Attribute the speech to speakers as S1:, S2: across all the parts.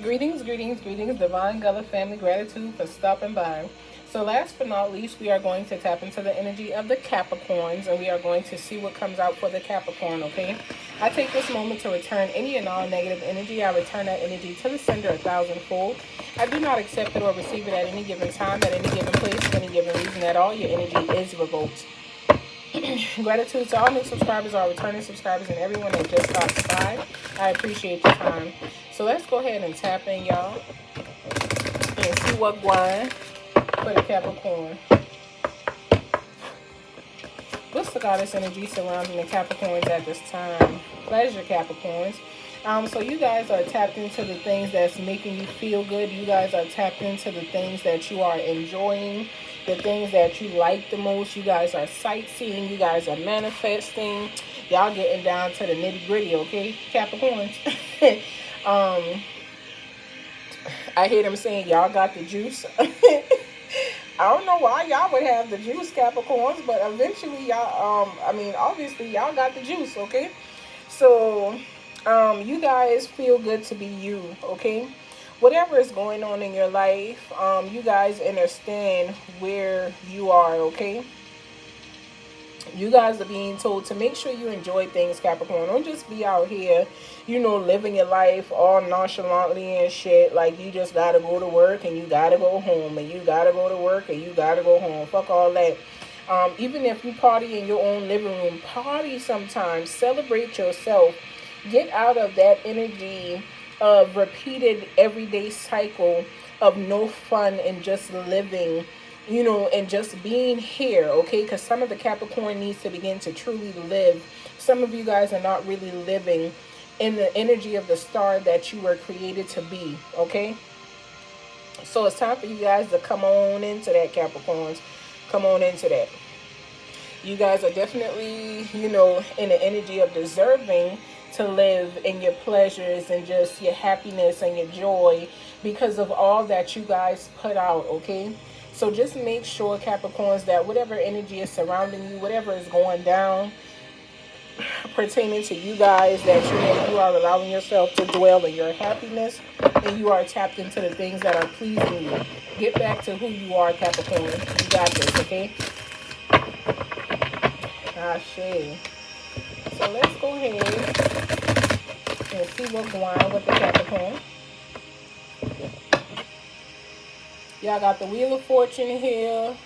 S1: Greetings, greetings, greetings, Divine Gullah family. Gratitude for stopping by. So last but not least, we are going to tap into the energy of the Capricorns, and we are going to see what comes out for the Capricorn, okay? I take this moment to return any and all negative energy. I return that energy to the sender 1,000-fold. I do not accept it or receive it at any given time, at any given place, for any given reason at all. Your energy is revoked. Gratitude to all new subscribers, all returning subscribers, and everyone that just stopped by. I appreciate your time. So let's go ahead and tap in, y'all, and see what going for the Capricorn. What's the goddess energy surrounding the Capricorns at this time? Pleasure, Capricorns. So you guys are tapped into the things that's making you feel good. You guys are tapped into the things that you are enjoying, the things that you like the most. You guys are sightseeing. You guys are manifesting. Y'all getting down to the nitty gritty, okay, Capricorns? I hear them saying y'all got the juice. I don't know why y'all would have the juice, Capricorns, but eventually y'all, obviously y'all got the juice, okay? So, you guys feel good to be you, okay? Whatever is going on in your life, you guys understand where you are, okay? You guys are being told to make sure you enjoy things, Capricorn. Don't just be out here, living your life all nonchalantly and shit. Like you just gotta go to work and you gotta go home and you gotta go to work and you gotta go home. Fuck all that. Even if you party in your own living room, party sometimes. Celebrate yourself. Get out of that energy of repeated everyday cycle of no fun and just living, and just being here, okay? Because some of the Capricorn needs to begin to truly live. Some of you guys are not really living in the energy of the star that you were created to be, okay? So it's time for you guys to come on into that, Capricorns. Come on into that. You guys are definitely, in the energy of deserving to live in your pleasures and just your happiness and your joy because of all that you guys put out, okay? So just make sure, Capricorns, that whatever energy is surrounding you, whatever is going down pertaining to you guys, that you are allowing yourself to dwell in your happiness and you are tapped into the things that are pleasing you. Get back to who you are, Capricorn. You got this, okay? Ashe. So let's go ahead and see what's going on with the Capricorn. Y'all got the Wheel of Fortune here.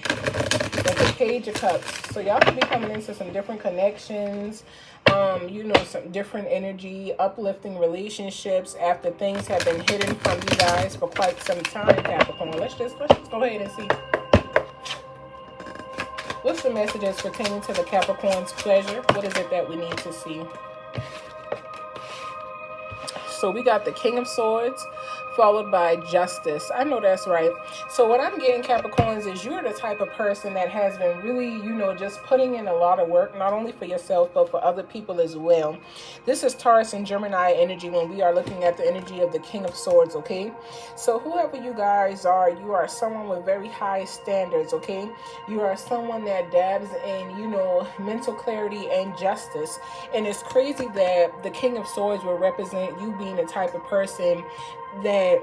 S1: Got the Page of Cups. So y'all could be coming into some different connections. Some different energy, uplifting relationships after things have been hidden from you guys for quite some time, Capricorn. Let's just go ahead and see. What's the messages pertaining to the Capricorn's pleasure? What is it that we need to see? So we got the King of Swords, followed by Justice. I know that's right. So what I'm getting, Capricorns, is you're the type of person that has been really, just putting in a lot of work, not only for yourself, but for other people as well. This is Taurus and Gemini energy when we are looking at the energy of the King of Swords, okay? So whoever you guys are, you are someone with very high standards, okay? You are someone that dabs in, mental clarity and justice. And it's crazy that the King of Swords will represent you being the type of person that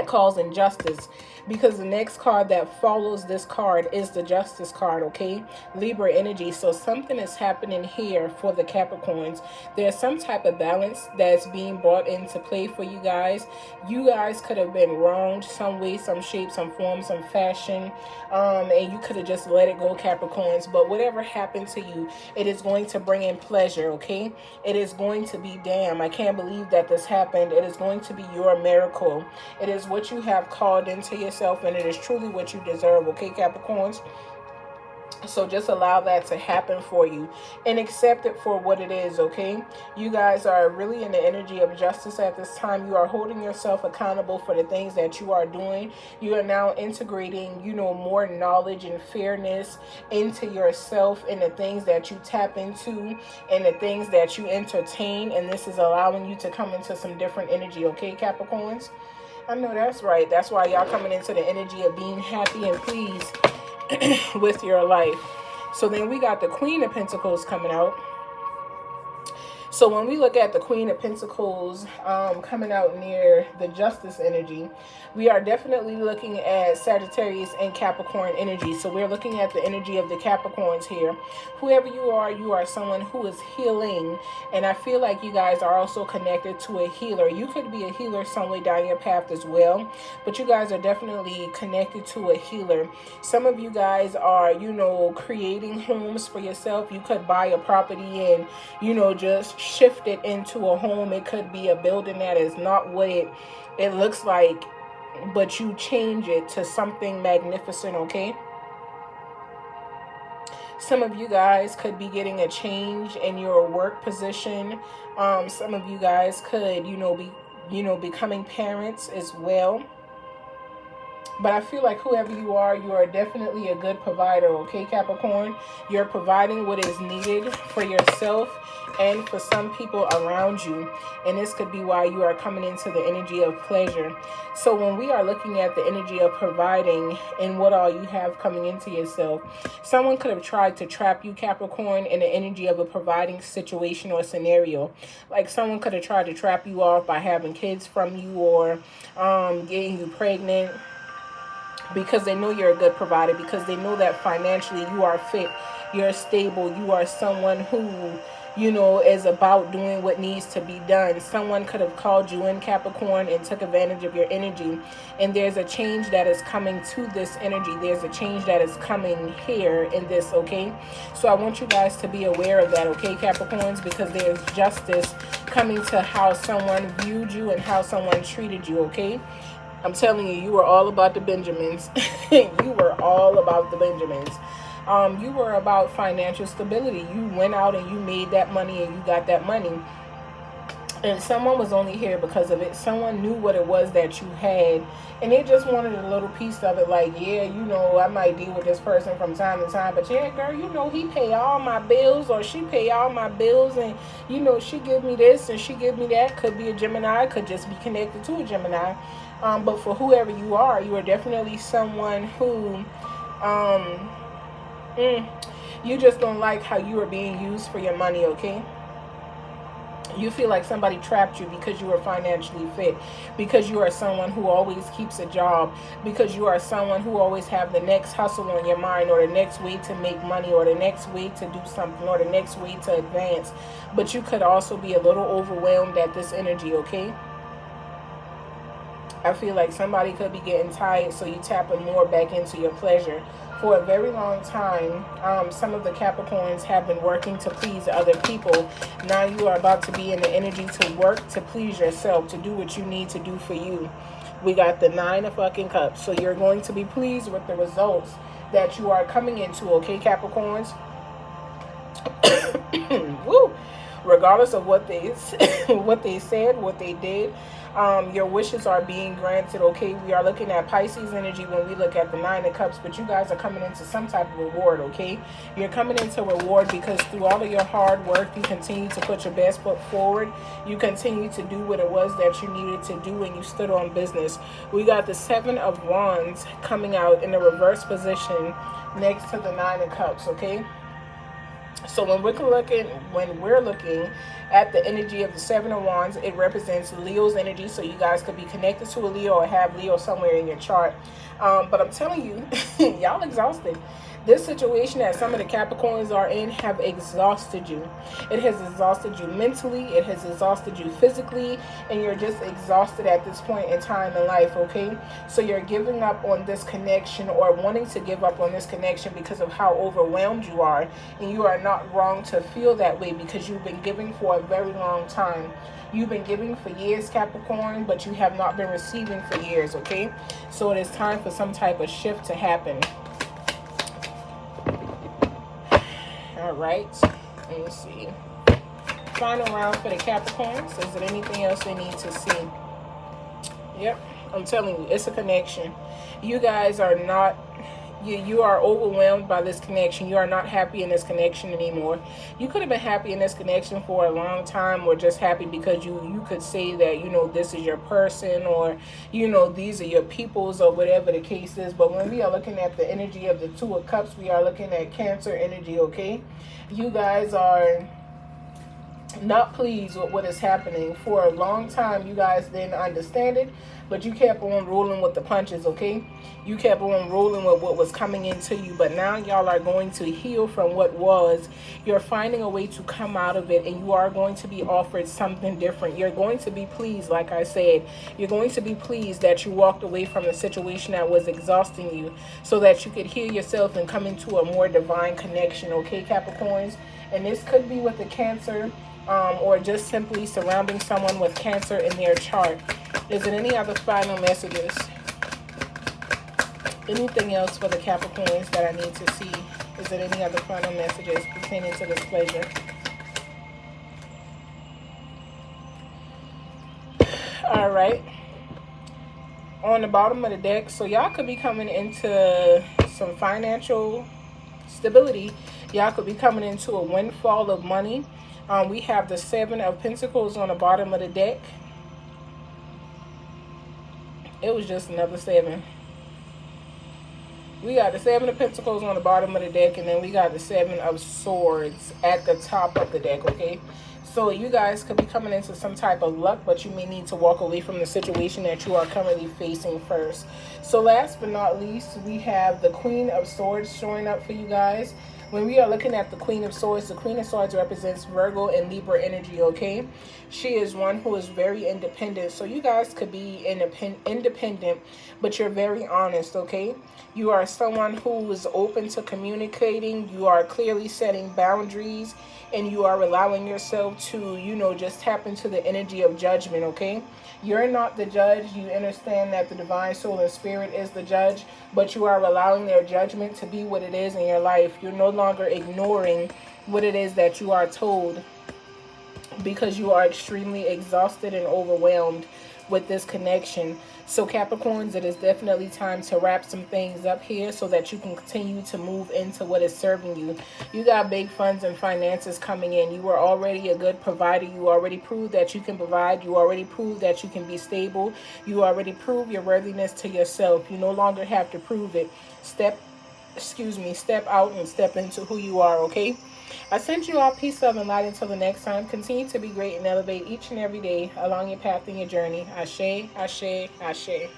S1: calls injustice, because the next card that follows this card is the Justice card, okay? Libra energy. So something is happening here for the Capricorns. There's some type of balance that's being brought into play for you guys. You guys could have been wronged some way, some shape, some form, some fashion, and you could have just let it go, Capricorns. But whatever happened to you, it is going to bring in pleasure, okay? It is going to be, damn, I can't believe that this happened. It is going to be your miracle. It is what you have called into yourself, and it is truly what you deserve, okay, Capricorns? So just allow that to happen for you and accept it for what it is, okay? You guys are really in the energy of justice at this time. You are holding yourself accountable for the things that you are doing. You are now integrating, more knowledge and fairness into yourself and the things that you tap into and the things that you entertain. And this is allowing you to come into some different energy, okay, Capricorns? I know that's right. That's why y'all coming into the energy of being happy and pleased with your life. So then we got the Queen of Pentacles coming out. So when we look at the Queen of Pentacles coming out near the Justice energy, we are definitely looking at Sagittarius and Capricorn energy. So we're looking at the energy of the Capricorns here. Whoever you are someone who is healing. And I feel like you guys are also connected to a healer. You could be a healer some way down your path as well. But you guys are definitely connected to a healer. Some of you guys are, you know, creating homes for yourself. You could buy a property and, you know, just shift it into a home. It could be a building that is not what it looks like, but you change it to something magnificent, okay? Some of you guys could be getting a change in your work position. Some of you guys could, becoming parents as well. But I feel like whoever you are definitely a good provider, okay, Capricorn? You're providing what is needed for yourself and for some people around you. And this could be why you are coming into the energy of pleasure. So when we are looking at the energy of providing and what all you have coming into yourself, someone could have tried to trap you, Capricorn, in the energy of a providing situation or scenario. Like someone could have tried to trap you off by having kids from you or getting you pregnant, because they know you're a good provider, because they know that financially you are fit, you're stable, you are someone who, is about doing what needs to be done. Someone could have called you in, Capricorn, and took advantage of your energy. And there's a change that is coming to this energy. There's a change that is coming here in this, okay? So I want you guys to be aware of that, okay, Capricorns? Because there's justice coming to how someone viewed you and how someone treated you, okay? I'm telling you, you were all about the Benjamins. You were all about the Benjamins. You were about financial stability. You went out and you made that money and you got that money. And someone was only here because of it. Someone knew what it was that you had. And they just wanted a little piece of it. Like, yeah, I might deal with this person from time to time. But yeah, girl, he pay all my bills, or she pay all my bills. And, she give me this and she give me that. Could be a Gemini. Could just be connected to a Gemini. But for whoever you are definitely someone who you just don't like how you are being used for your money, okay? You feel like somebody trapped you because you are financially fit, because you are someone who always keeps a job, because you are someone who always have the next hustle on your mind, or the next way to make money, or the next way to do something, or the next way to advance. But you could also be a little overwhelmed at this energy, okay? I feel like somebody could be getting tired, so you tapping more back into your pleasure. For a very long time, some of the Capricorns have been working to please other people. Now you are about to be in the energy to work to please yourself, to do what you need to do for you. We got the 9 of fucking cups. So you're going to be pleased with the results that you are coming into, okay, Capricorns? Woo! Regardless of what they said, what they did, your wishes are being granted, okay? We are looking at Pisces energy when we look at the 9 of Cups, but you guys are coming into some type of reward, okay? You're coming into reward because through all of your hard work, you continue to put your best foot forward. You continue to do what it was that you needed to do, and you stood on business. We got the 7 of Wands coming out in the reverse position next to the 9 of Cups, okay? So when we're looking at the energy of the 7 of Wands, it represents Leo's energy. So you guys could be connected to a Leo or have Leo somewhere in your chart. But I'm telling you, y'all exhausted. This situation that some of the Capricorns are in have exhausted you. It has exhausted you mentally. It has exhausted you physically. And you're just exhausted at this point in time in life, okay? So you're giving up on this connection, or wanting to give up on this connection because of how overwhelmed you are. And you are not wrong to feel that way, because you've been giving for a very long time. You've been giving for years, Capricorn, but you have not been receiving for years, okay? So it is time for some type of shift to happen. All right, let me see. Final round for the Capricorns. Is there anything else they need to see? Yep, I'm telling you, it's a connection. You guys are not, you are overwhelmed by this connection. You are not happy in this connection anymore. You could have been happy in this connection for a long time, or just happy because you could say that, this is your person, or, these are your peoples, or whatever the case is. But when we are looking at the energy of the 2 of Cups, we are looking at Cancer energy, okay? You guys are not pleased with what is happening. For a long time, you guys didn't understand it, but you kept on rolling with the punches, okay? You kept on rolling with what was coming into you, but now y'all are going to heal from what was. You're finding a way to come out of it, and you are going to be offered something different. You're going to be pleased, like I said. You're going to be pleased that you walked away from the situation that was exhausting you so that you could heal yourself and come into a more divine connection, okay, Capricorns? And this could be with the Cancer, or just simply surrounding someone with Cancer in their chart. Is there any other final messages? Anything else for the Capricorns that I need to see? Is there any other final messages pertaining to this pleasure? All right. On the bottom of the deck, so y'all could be coming into some financial stability. Y'all could be coming into a windfall of money. We have the Seven of Pentacles on the bottom of the deck. It was just another 7. We got the Seven of Pentacles on the bottom of the deck, and then we got the Seven of Swords at the top of the deck, okay? So you guys could be coming into some type of luck, but you may need to walk away from the situation that you are currently facing first. So last but not least, we have the Queen of Swords showing up for you guys. When we are looking at the Queen of Swords represents Virgo and Libra energy, okay? She is one who is very independent. So you guys could be independent, but you're very honest, okay? You are someone who is open to communicating. You are clearly setting boundaries, and you are allowing yourself to, you know, just tap into the energy of judgment, okay? You're not the judge. You understand that the divine soul and spirit is the judge, but you are allowing their judgment to be what it is in your life. You're no longer ignoring what it is that you are told, because you are extremely exhausted and overwhelmed with this connection. So Capricorns, it is definitely time to wrap some things up here so that you can continue to move into what is serving you. You got big funds and finances coming in. You are already a good provider. You already proved that you can provide. You already proved that you can be stable. You already proved your worthiness to yourself. You no longer have to prove it. Step out and step into who you are, okay? I send you all peace, love, and light until the next time. Continue to be great and elevate each and every day along your path and your journey. Ashe, ashe, ashe.